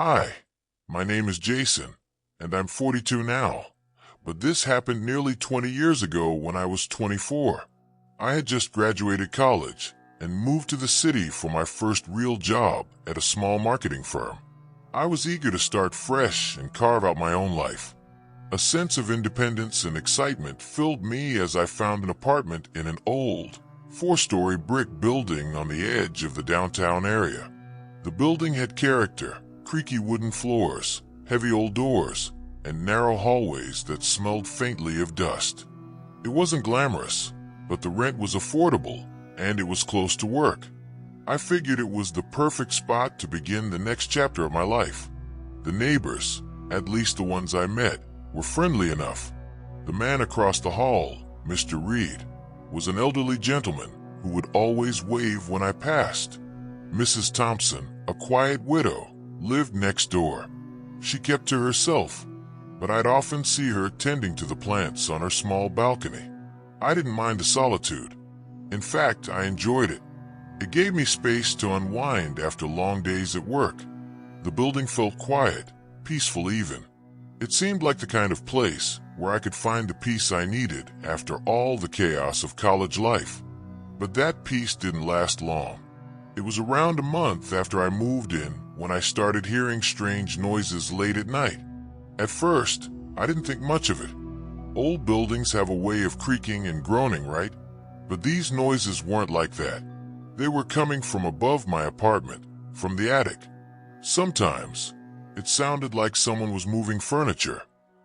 Hi, my name is Jason, and I'm 42 now, but this happened nearly 20 years ago when I was 24. I had just graduated college and moved to the city for my first real job at a small marketing firm. I was eager to start fresh and carve out my own life. A sense of independence and excitement filled me as I found an apartment in an old, four-story brick building on the edge of the downtown area. The building had character, creaky wooden floors, heavy old doors, and narrow hallways that smelled faintly of dust. It wasn't glamorous, but the rent was affordable, and it was close to work. I figured it was the perfect spot to begin the next chapter of my life. The neighbors, at least the ones I met, were friendly enough. The man across the hall, Mr. Reed, was an elderly gentleman who would always wave when I passed. Mrs. Thompson, a quiet widow, lived next door. She kept to herself, but I'd often see her tending to the plants on her small balcony. I didn't mind the solitude. In fact, I enjoyed it. It gave me space to unwind after long days at work. The building felt quiet, peaceful even. It seemed like the kind of place where I could find the peace I needed after all the chaos of college life. But that peace didn't last long. It was around a month after I moved in when I started hearing strange noises late at night. At first, I didn't think much of it. Old buildings have a way of creaking and groaning, right? But these noises weren't like that. They were coming from above my apartment, from the attic. Sometimes, it sounded like someone was moving furniture.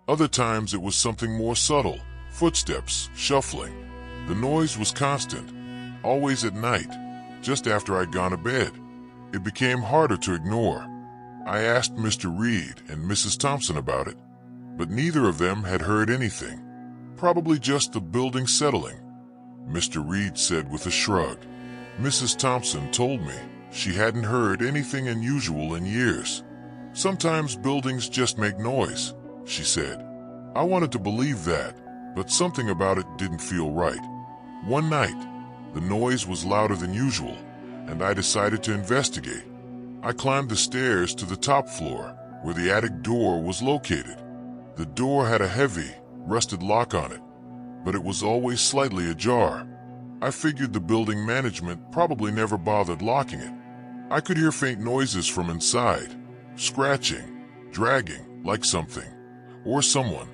Other times it was something more subtle, footsteps, shuffling. The noise was constant, always at night, just after I'd gone to bed. It became harder to ignore. I asked Mr. Reed and Mrs. Thompson about it, but neither of them had heard anything. Probably just the building settling, Mr. Reed said with a shrug. Mrs. Thompson told me she hadn't heard anything unusual in years. Sometimes buildings just make noise, she said. I wanted to believe that, but something about it didn't feel right. One night, the noise was louder than usual, and I decided to investigate. I climbed the stairs to the top floor, where the attic door was located. The door had a heavy, rusted lock on it, but it was always slightly ajar. I figured the building management probably never bothered locking it. I could hear faint noises from inside, scratching, dragging, like something, or someone,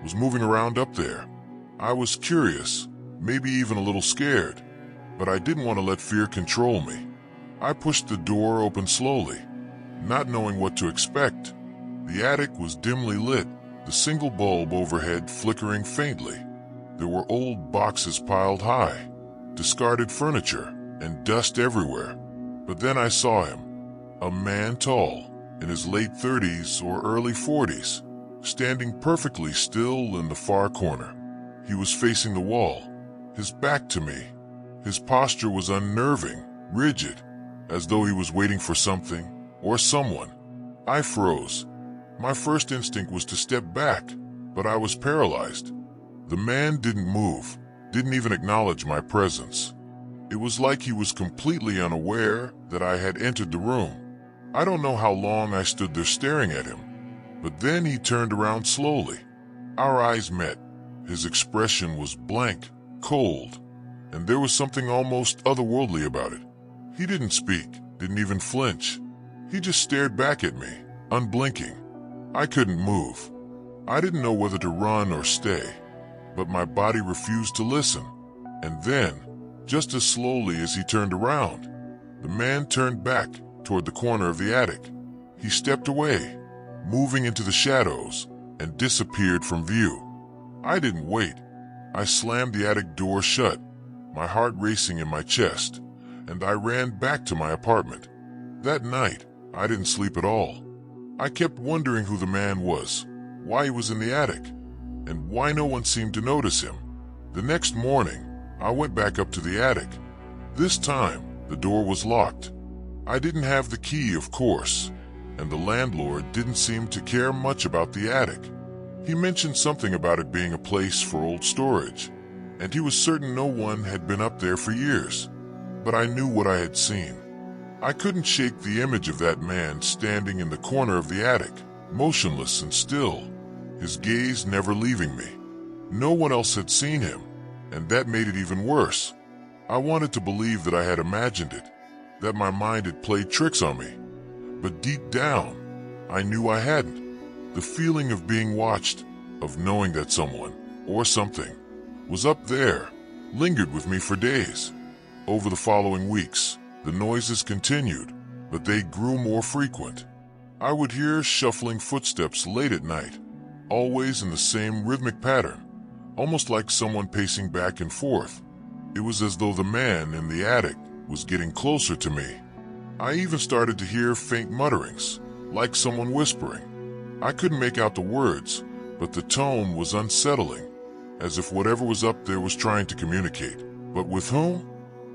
was moving around up there. I was curious, maybe even a little scared, but I didn't want to let fear control me. I pushed the door open slowly, not knowing what to expect. The attic was dimly lit, the single bulb overhead flickering faintly. There were old boxes piled high, discarded furniture, and dust everywhere. But then I saw him, a man tall, in his late 30s or early 40s, standing perfectly still in the far corner. He was facing the wall, his back to me. His posture was unnerving, rigid, as though he was waiting for something or someone. I froze. My first instinct was to step back, but I was paralyzed. The man didn't move, didn't even acknowledge my presence. It was like he was completely unaware that I had entered the room. I don't know how long I stood there staring at him, but then he turned around slowly. Our eyes met. His expression was blank, cold, and there was something almost otherworldly about it. He didn't speak, didn't even flinch. He just stared back at me, unblinking. I couldn't move. I didn't know whether to run or stay, but my body refused to listen. And then, just as slowly as he turned around, the man turned back toward the corner of the attic. He stepped away, moving into the shadows, and disappeared from view. I didn't wait. I slammed the attic door shut, my heart racing in my chest, and I ran back to my apartment. That night, I didn't sleep at all. I kept wondering who the man was, why he was in the attic, and why no one seemed to notice him. The next morning, I went back up to the attic. This time, the door was locked. I didn't have the key, of course, and the landlord didn't seem to care much about the attic. He mentioned something about it being a place for old storage, and he was certain no one had been up there for years. But I knew what I had seen. I couldn't shake the image of that man standing in the corner of the attic, motionless and still, his gaze never leaving me. No one else had seen him, and that made it even worse. I wanted to believe that I had imagined it, that my mind had played tricks on me. But deep down, I knew I hadn't. The feeling of being watched, of knowing that someone, or something, was up there, lingered with me for days. Over the following weeks, the noises continued, but they grew more frequent. I would hear shuffling footsteps late at night, always in the same rhythmic pattern, almost like someone pacing back and forth. It was as though the man in the attic was getting closer to me. I even started to hear faint mutterings, like someone whispering. I couldn't make out the words, but the tone was unsettling, as if whatever was up there was trying to communicate. But with whom?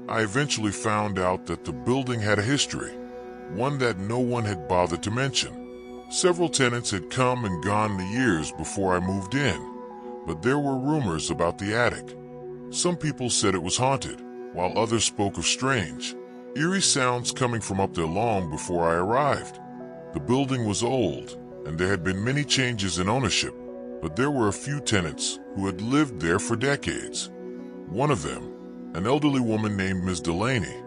I eventually found out that the building had a history, one that no one had bothered to mention. Several tenants had come and gone the years before I moved in, but there were rumors about the attic. Some people said it was haunted, while others spoke of strange, eerie sounds coming from up there long before I arrived. The building was old, and there had been many changes in ownership, but there were a few tenants who had lived there for decades. One of them, an elderly woman named Ms. Delaney,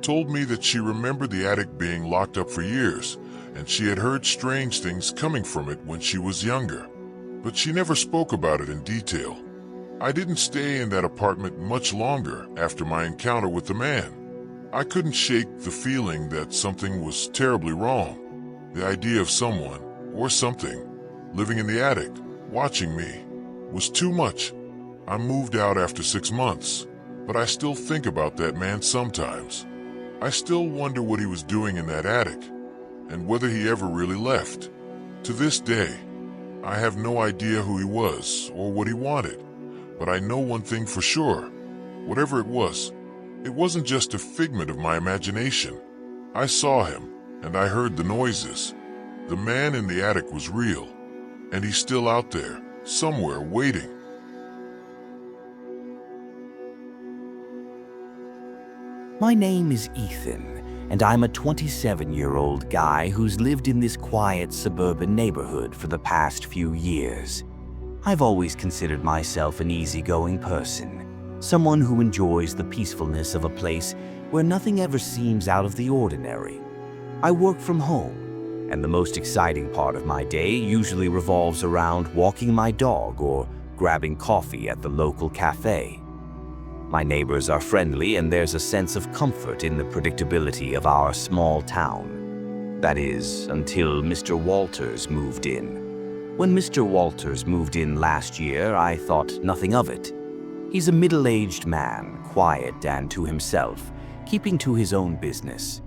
told me that she remembered the attic being locked up for years, and she had heard strange things coming from it when she was younger. But she never spoke about it in detail. I didn't stay in that apartment much longer after my encounter with the man. I couldn't shake the feeling that something was terribly wrong. The idea of someone, or something, living in the attic, watching me, was too much. I moved out after 6 months, but I still think about that man sometimes. I still wonder what he was doing in that attic, and whether he ever really left. To this day, I have no idea who he was or what he wanted, but I know one thing for sure. Whatever it wasn't just a figment of my imagination. I saw him, and I heard the noises. The man in the attic was real, and he's still out there, somewhere, waiting. My name is Ethan, and I'm a 27-year-old guy who's lived in this quiet suburban neighborhood for the past few years. I've always considered myself an easygoing person, someone who enjoys the peacefulness of a place where nothing ever seems out of the ordinary. I work from home, and the most exciting part of my day usually revolves around walking my dog or grabbing coffee at the local cafe. My neighbors are friendly, and there's a sense of comfort in the predictability of our small town. That is, until Mr. Walters moved in. When Mr. Walters moved in last year, I thought nothing of it. He's a middle-aged man, quiet and to himself, keeping to his own business.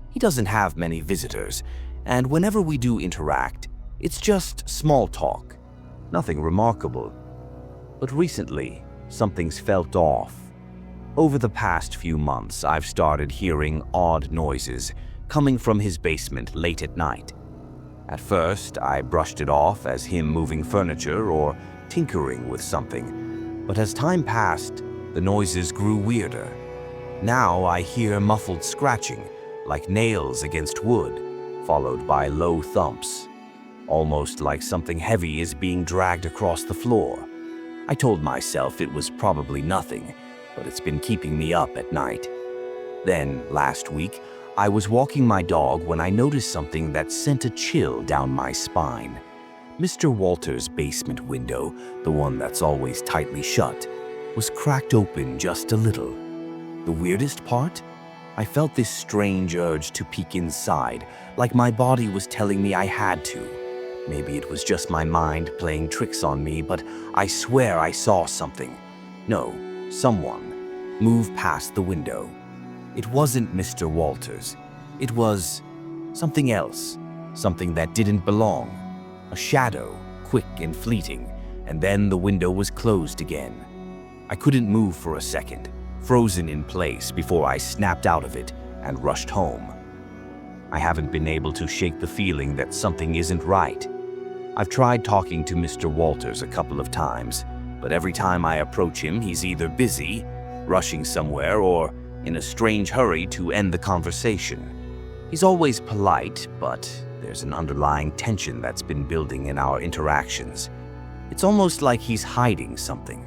He doesn't have many visitors, and whenever we do interact, it's just small talk, nothing remarkable. But recently, something's felt off. Over the past few months, I've started hearing odd noises coming from his basement late at night. At first, I brushed it off as him moving furniture or tinkering with something, but as time passed, the noises grew weirder. Now I hear muffled scratching, like nails against wood, followed by low thumps, almost like something heavy is being dragged across the floor. I told myself it was probably nothing, but it's been keeping me up at night. Then, last week, I was walking my dog when I noticed something that sent a chill down my spine. Mr. Walters' basement window, the one that's always tightly shut, was cracked open just a little. The weirdest part? I felt this strange urge to peek inside, like my body was telling me I had to. Maybe it was just my mind playing tricks on me, but I swear I saw something. No, someone move past the window. It wasn't Mr. Walters. It was something else, something that didn't belong. A shadow, quick and fleeting, and then the window was closed again. I couldn't move for a second, frozen in place before I snapped out of it and rushed home. I haven't been able to shake the feeling that something isn't right. I've tried talking to Mr. Walters a couple of times, but every time I approach him, he's either busy, rushing somewhere, or in a strange hurry to end the conversation. He's always polite, but there's an underlying tension that's been building in our interactions. It's almost like he's hiding something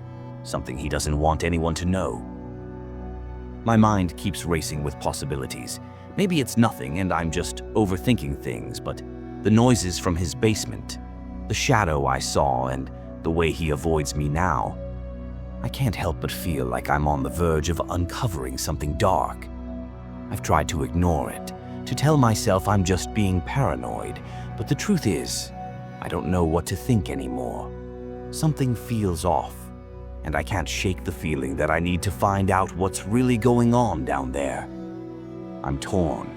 he doesn't want anyone to know. My mind keeps racing with possibilities. Maybe it's nothing and I'm just overthinking things, but the noises from his basement, the shadow I saw, and the way he avoids me now, I can't help but feel like I'm on the verge of uncovering something dark. I've tried to ignore it, to tell myself I'm just being paranoid, but the truth is, I don't know what to think anymore. Something feels off, and I can't shake the feeling that I need to find out what's really going on down there. I'm torn.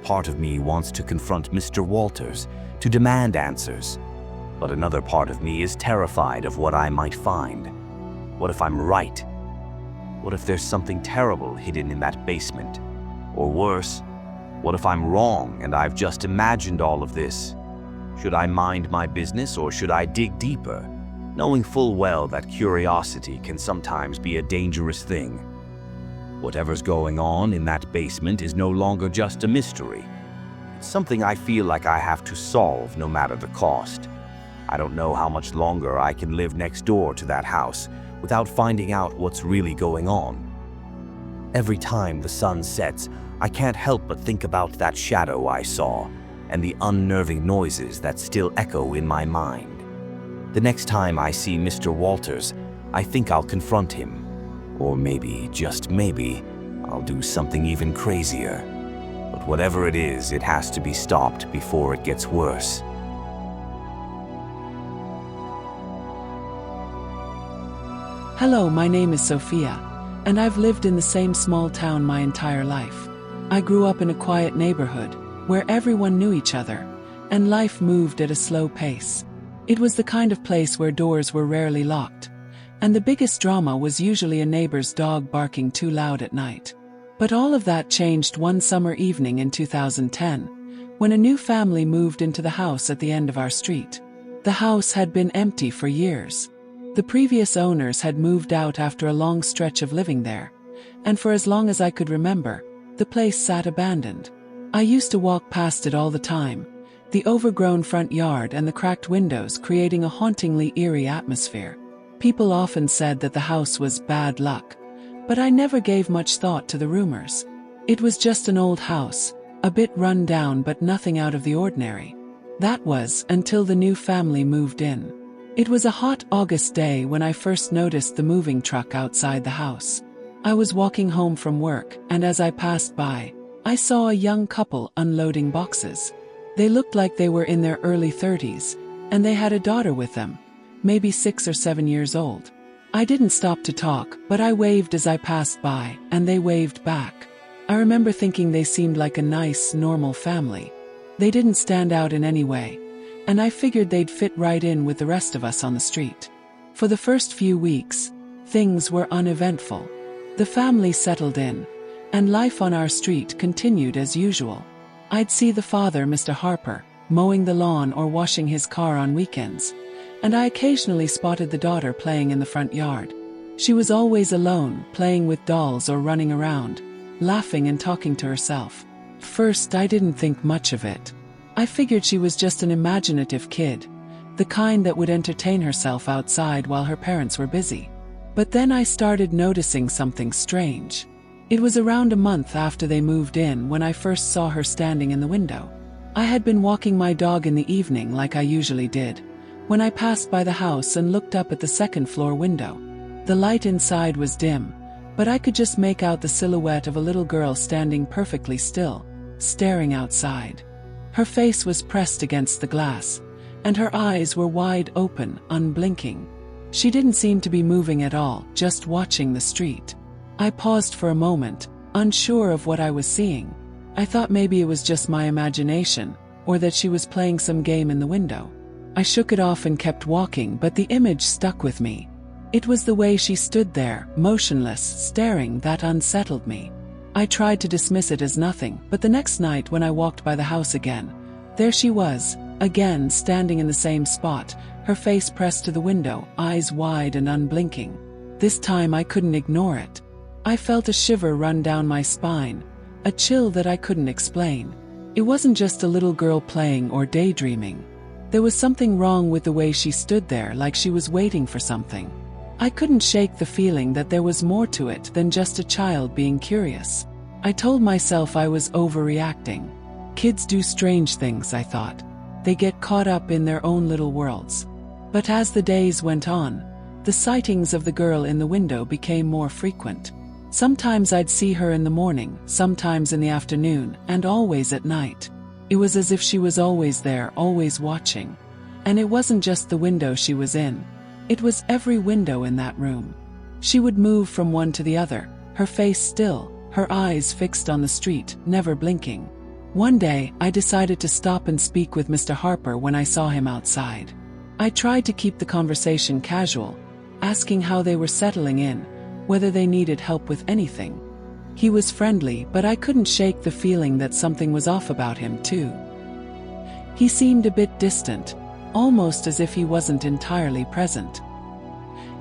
Part of me wants to confront Mr. Walters, to demand answers, but another part of me is terrified of what I might find. What if I'm right? What if there's something terrible hidden in that basement? Or worse, what if I'm wrong and I've just imagined all of this? Should I mind my business or should I dig deeper, knowing full well that curiosity can sometimes be a dangerous thing? Whatever's going on in that basement is no longer just a mystery. It's something I feel like I have to solve no matter the cost. I don't know how much longer I can live next door to that house without finding out what's really going on. Every time the sun sets, I can't help but think about that shadow I saw and the unnerving noises that still echo in my mind. The next time I see Mr. Walters, I think I'll confront him. Or maybe, just maybe, I'll do something even crazier. But whatever it is, it has to be stopped before it gets worse. Hello, my name is Sophia, and I've lived in the same small town my entire life. I grew up in a quiet neighborhood where everyone knew each other, and life moved at a slow pace. It was the kind of place where doors were rarely locked, and the biggest drama was usually a neighbor's dog barking too loud at night. But all of that changed one summer evening in 2010, when a new family moved into the house at the end of our street. The house had been empty for years. The previous owners had moved out after a long stretch of living there, and for as long as I could remember, the place sat abandoned. I used to walk past it all the time, the overgrown front yard and the cracked windows creating a hauntingly eerie atmosphere. People often said that the house was bad luck, but I never gave much thought to the rumors. It was just an old house, a bit run down but nothing out of the ordinary. That was until the new family moved in. It was a hot August day when I first noticed the moving truck outside the house. I was walking home from work, and as I passed by, I saw a young couple unloading boxes. They looked like they were in their early 30s, and they had a daughter with them, maybe 6 or 7 years old. I didn't stop to talk, but I waved as I passed by, and they waved back. I remember thinking they seemed like a nice, normal family. They didn't stand out in any way, and I figured they'd fit right in with the rest of us on the street. For the first few weeks, things were uneventful. The family settled in, and life on our street continued as usual. I'd see the father, Mr. Harper, mowing the lawn or washing his car on weekends, and I occasionally spotted the daughter playing in the front yard. She was always alone, playing with dolls or running around, laughing and talking to herself. First, I didn't think much of it. I figured she was just an imaginative kid, the kind that would entertain herself outside while her parents were busy. But then I started noticing something strange. It was around a month after they moved in when I first saw her standing in the window. I had been walking my dog in the evening like I usually did, when I passed by the house and looked up at the second-floor window. The light inside was dim, but I could just make out the silhouette of a little girl standing perfectly still, staring outside. Her face was pressed against the glass, and her eyes were wide open, unblinking. She didn't seem to be moving at all, just watching the street. I paused for a moment, unsure of what I was seeing. I thought maybe it was just my imagination, or that she was playing some game in the window. I shook it off and kept walking, but the image stuck with me. It was the way she stood there, motionless, staring, that unsettled me. I tried to dismiss it as nothing, but the next night when I walked by the house again, there she was, again standing in the same spot, her face pressed to the window, eyes wide and unblinking. This time I couldn't ignore it. I felt a shiver run down my spine, a chill that I couldn't explain. It wasn't just a little girl playing or daydreaming. There was something wrong with the way she stood there, like she was waiting for something. I couldn't shake the feeling that there was more to it than just a child being curious. I told myself I was overreacting. Kids do strange things, I thought. They get caught up in their own little worlds. But as the days went on, the sightings of the girl in the window became more frequent. Sometimes I'd see her in the morning, sometimes in the afternoon, and always at night. It was as if she was always there, always watching. And it wasn't just the window she was in. It was every window in that room. She would move from one to the other, her face still, her eyes fixed on the street, never blinking. One day, I decided to stop and speak with Mr. Harper when I saw him outside. I tried to keep the conversation casual, asking how they were settling in, whether they needed help with anything. He was friendly, but I couldn't shake the feeling that something was off about him, too. He seemed a bit distant, almost as if he wasn't entirely present.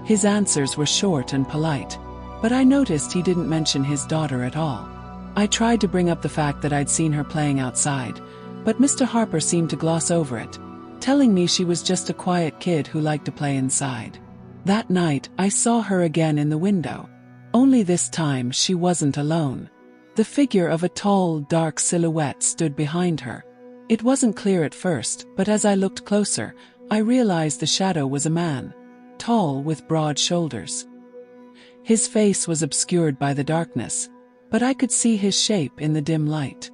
His answers were short and polite, but I noticed he didn't mention his daughter at all. I tried to bring up the fact that I'd seen her playing outside, but Mr. Harper seemed to gloss over it, telling me she was just a quiet kid who liked to play inside. That night, I saw her again in the window. Only this time she wasn't alone. The figure of a tall, dark silhouette stood behind her. It wasn't clear at first, but as I looked closer, I realized the shadow was a man, tall with broad shoulders. His face was obscured by the darkness, but I could see his shape in the dim light.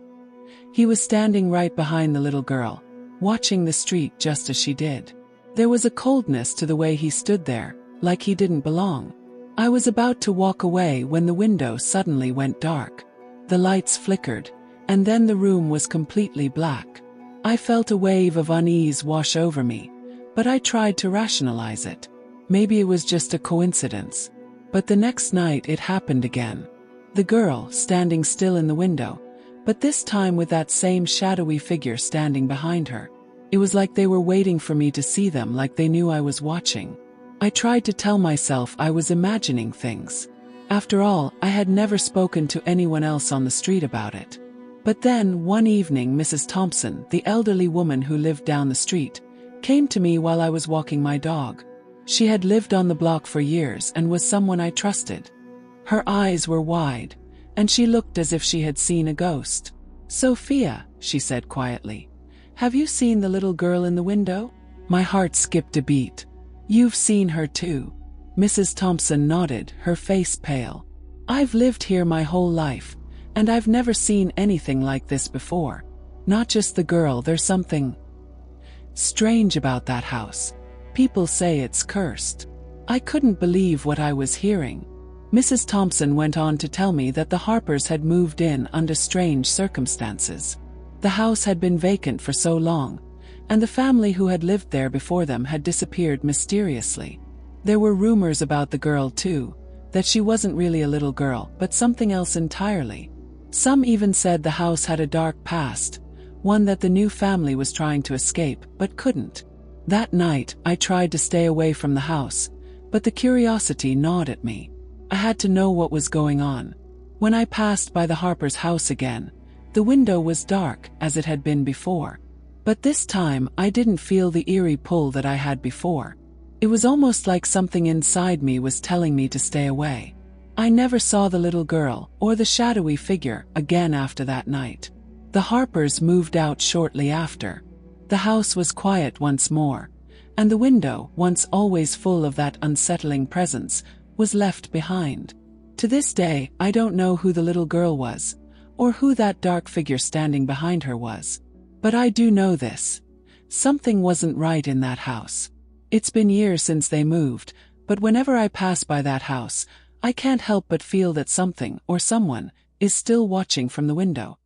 He was standing right behind the little girl, watching the street just as she did. There was a coldness to the way he stood there, like he didn't belong. I was about to walk away when the window suddenly went dark. The lights flickered, and then the room was completely black. I felt a wave of unease wash over me, but I tried to rationalize it. Maybe it was just a coincidence. But the next night it happened again. The girl standing still in the window, but this time with that same shadowy figure standing behind her. It was like they were waiting for me to see them, like they knew I was watching. I tried to tell myself I was imagining things. After all, I had never spoken to anyone else on the street about it. But then, one evening, Mrs. Thompson, the elderly woman who lived down the street, came to me while I was walking my dog. She had lived on the block for years and was someone I trusted. Her eyes were wide, and she looked as if she had seen a ghost. "Sophia," she said quietly, "have you seen the little girl in the window?" My heart skipped a beat. "You've seen her too." Mrs. Thompson nodded, her face pale. "I've lived here my whole life, and I've never seen anything like this before. Not just the girl, there's something strange about that house. People say it's cursed." I couldn't believe what I was hearing. Mrs. Thompson went on to tell me that the Harpers had moved in under strange circumstances. The house had been vacant for so long, and the family who had lived there before them had disappeared mysteriously. There were rumors about the girl too, that she wasn't really a little girl, but something else entirely. Some even said the house had a dark past, one that the new family was trying to escape, but couldn't. That night, I tried to stay away from the house, but the curiosity gnawed at me. I had to know what was going on. When I passed by the Harpers' house again, the window was dark, as it had been before. But this time, I didn't feel the eerie pull that I had before. It was almost like something inside me was telling me to stay away. I never saw the little girl, or the shadowy figure, again after that night. The Harpers moved out shortly after. The house was quiet once more, and the window, once always full of that unsettling presence, was left behind. To this day, I don't know who the little girl was, or who that dark figure standing behind her was. But I do know this. Something wasn't right in that house. It's been years since they moved, but whenever I pass by that house, I can't help but feel that something, or someone, is still watching from the window.